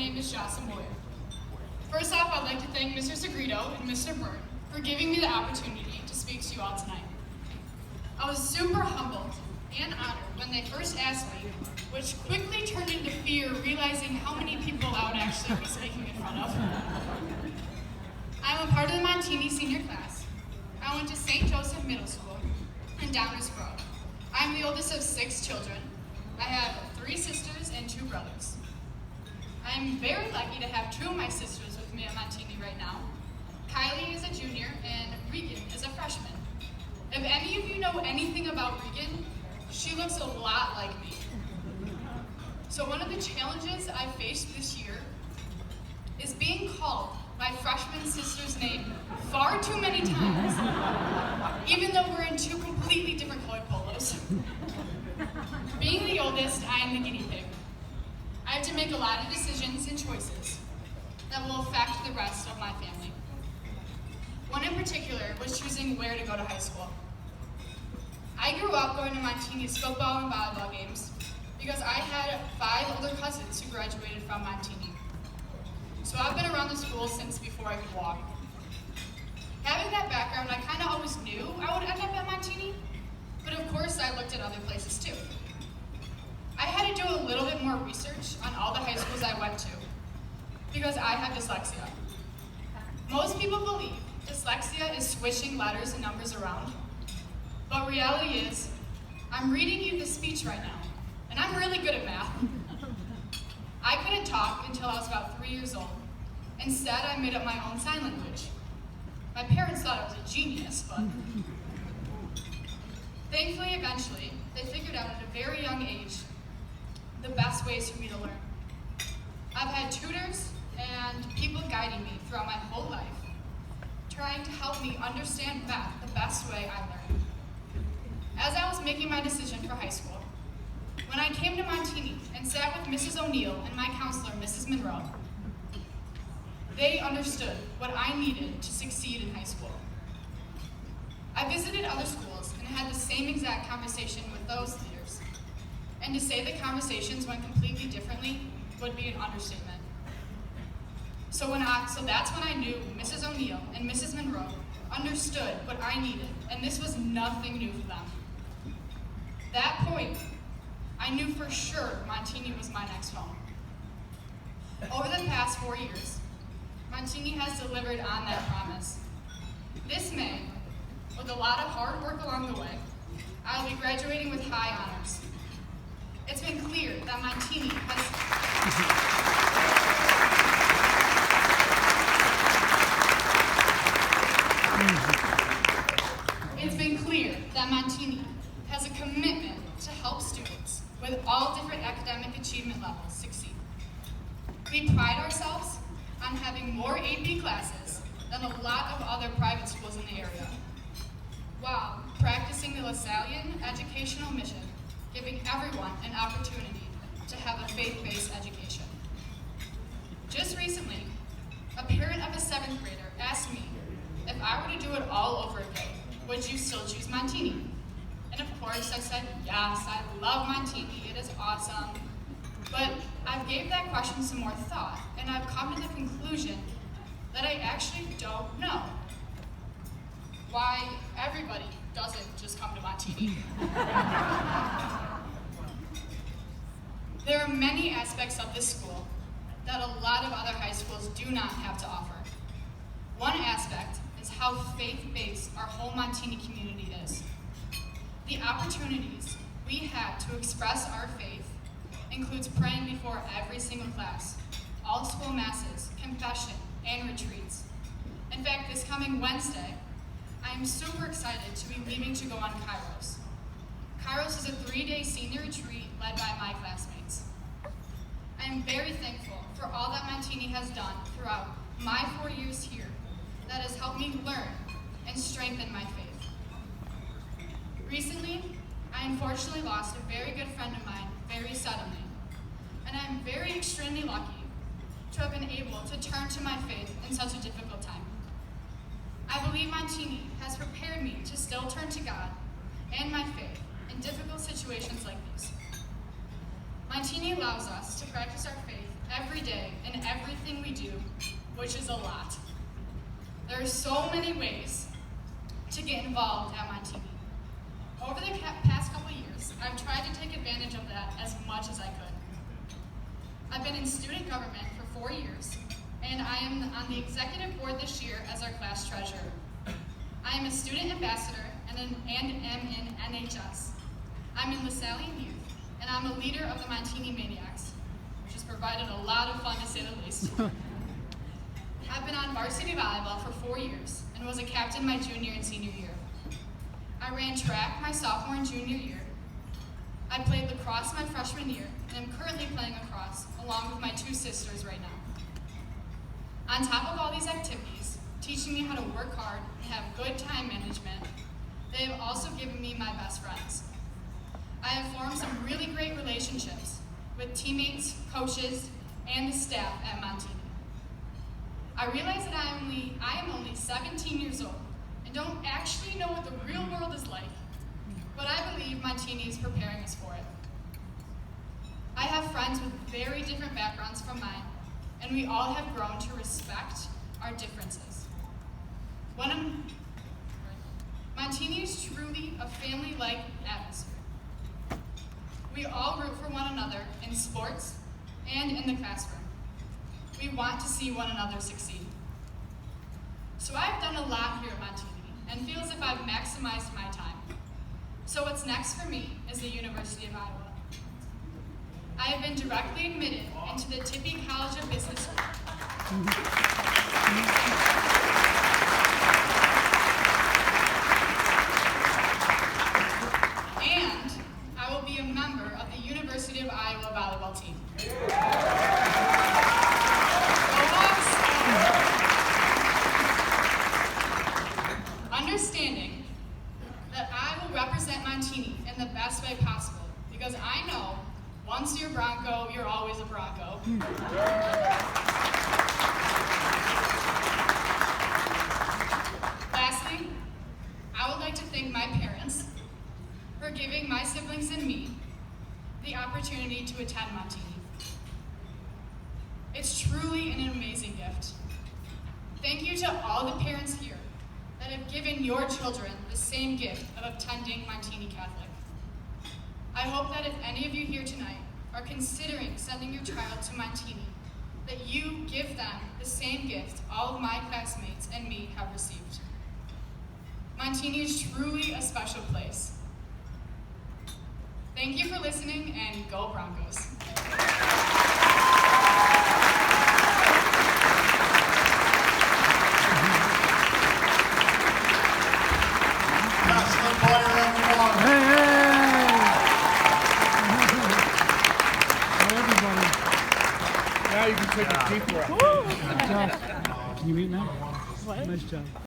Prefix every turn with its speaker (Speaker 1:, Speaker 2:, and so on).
Speaker 1: name is Joslyn. First off, I'd like to thank Mr. Segrito and Mr. Byrne for giving me the opportunity to speak to you all tonight. I was super humbled and honored when they first asked me, which quickly turned into fear, realizing how many people I would actually be speaking in front of. I'm a part of the Montini senior class. I went to St. Joseph Middle School in Downers Grove. I'm the oldest of 6 children. I have 3 sisters and 2 brothers. I'm very lucky to have 2 of my sisters with me at Montini right now. Kylie is a junior and Regan is a freshman. If any of you know anything about Regan, she looks a lot like me. So one of the challenges I faced this year is being called my freshman sister's name far too many times, even though we're in 2 completely different colored polos. Being the oldest, I am the guinea pig. I have to make a lot of decisions and choices that will affect the rest of my family. One in particular was choosing where to go to high school. I grew up going to Montini's football and volleyball games because I had 5 older cousins who graduated from Montini. So I've been around the school since before I could walk. Having that background, I kind of always knew I would end up at Montini, but of course I looked at other places too. I had to do a little bit more research on all the high schools I went to because I have dyslexia. Most people believe dyslexia is switching letters and numbers around, but reality is, I'm reading you this speech right now, and I'm really good at math. I couldn't talk until I was about 3 years old. Instead, I made up my own sign language. My parents thought I was a genius, but thankfully, eventually, they figured out at a very young age the best ways for me to learn. I've had tutors and people guiding me throughout my whole life, trying to help me understand math the best way I learned. As I was making my decision for high school, when I came to Montini and sat with Mrs. O'Neill and my counselor, Mrs. Monroe, they understood what I needed to succeed in high school. I visited other schools and had the same exact conversation with those leaders. And to say the conversations went completely differently would be an understatement. So that's when I knew Mrs. O'Neill and Mrs. Monroe understood what I needed, and this was nothing new for them. That point, I knew for sure Montini was my next home. Over the past 4 years, Montini has delivered on that promise. This May, with a lot of hard work along the way, I will be graduating with high honors. It's been clear that Montini has a commitment to help students with all different academic achievement levels succeed. We pride ourselves on having more AP classes than a lot of other private schools in the area, while practicing the Lasallian educational mission, giving everyone an opportunity to have a faith-based education. Just recently, a parent of a 7th grader asked me if I were to do it all over again, would you still choose Montini? And of course I said, yes, I love Montini, it is awesome. But I've gave that question some more thought, and I've come to the conclusion that I actually don't know why everybody doesn't just come to Montini. There are many aspects of this school that a lot of other high schools do not have to offer. One aspect is how faith-based our whole Montini community is. The opportunities we have to express our faith includes praying before every single class, all school masses, confession, and retreats. In fact, this coming Wednesday, I am super excited to be leaving to go on Kairos. Kairos is a 3-day senior retreat led by my classmates. I am very thankful for all that Montini has done throughout my 4 years here that has helped me learn and strengthen my faith. Recently, I unfortunately lost a very good friend of mine very suddenly, and I am very extremely lucky to have been able to turn to my faith in such a difficult time. I believe Montini has prepared me to still turn to God and my faith in difficult situations like these. Montini allows us to practice our faith every day in everything we do, which is a lot. There are so many ways to get involved at Montini. Over the past couple years, I've tried to take advantage of that as much as I could. I've been in student government for 4 years, and I am on the executive board this year as our class treasurer. I am a student ambassador and am in NHS. I'm in LaSallian Youth, and I'm a leader of the Montini Maniacs, which has provided a lot of fun to say the least. I've been on varsity volleyball for 4 years and was a captain my junior and senior year. I ran track my sophomore and junior year. I played lacrosse my freshman year and am currently playing lacrosse along with my 2 sisters right now. On top of all these activities, teaching me how to work hard and have good time management, they have also given me my best friends. I have formed some really great relationships with teammates, coaches, and the staff at Montini. I realize that I am only 17 years old and don't actually know what the real world is like, but I believe Montini is preparing us for it. I have friends with very different backgrounds from mine, and we all have grown to respect our differences. Montini is truly a family-like atmosphere. We all root for one another in sports and in the classroom. We want to see one another succeed. So I've done a lot here at Montini and feel as if I've maximized my time. So what's next for me is the University of Iowa. I have been directly admitted into the Tippy College of Business School. And I will be a member of the University of Iowa volleyball team. Understanding that I will represent Montini in the best way possible, because I know once you're Bronco, you're always a Bronco. Lastly, I would like to thank my parents for giving my siblings and me the opportunity to attend Montini. It's truly an amazing gift. Thank you to all the parents here that have given your children the same gift of attending Montini Catholic. I hope that if any of you here tonight are considering sending your child to Montini, that you give them the same gift all of my classmates and me have received. Montini is truly a special place. Thank you for listening, and go Broncos.
Speaker 2: Now you can take a deep breath.
Speaker 3: Can you eat now?
Speaker 4: What?
Speaker 3: Nice job.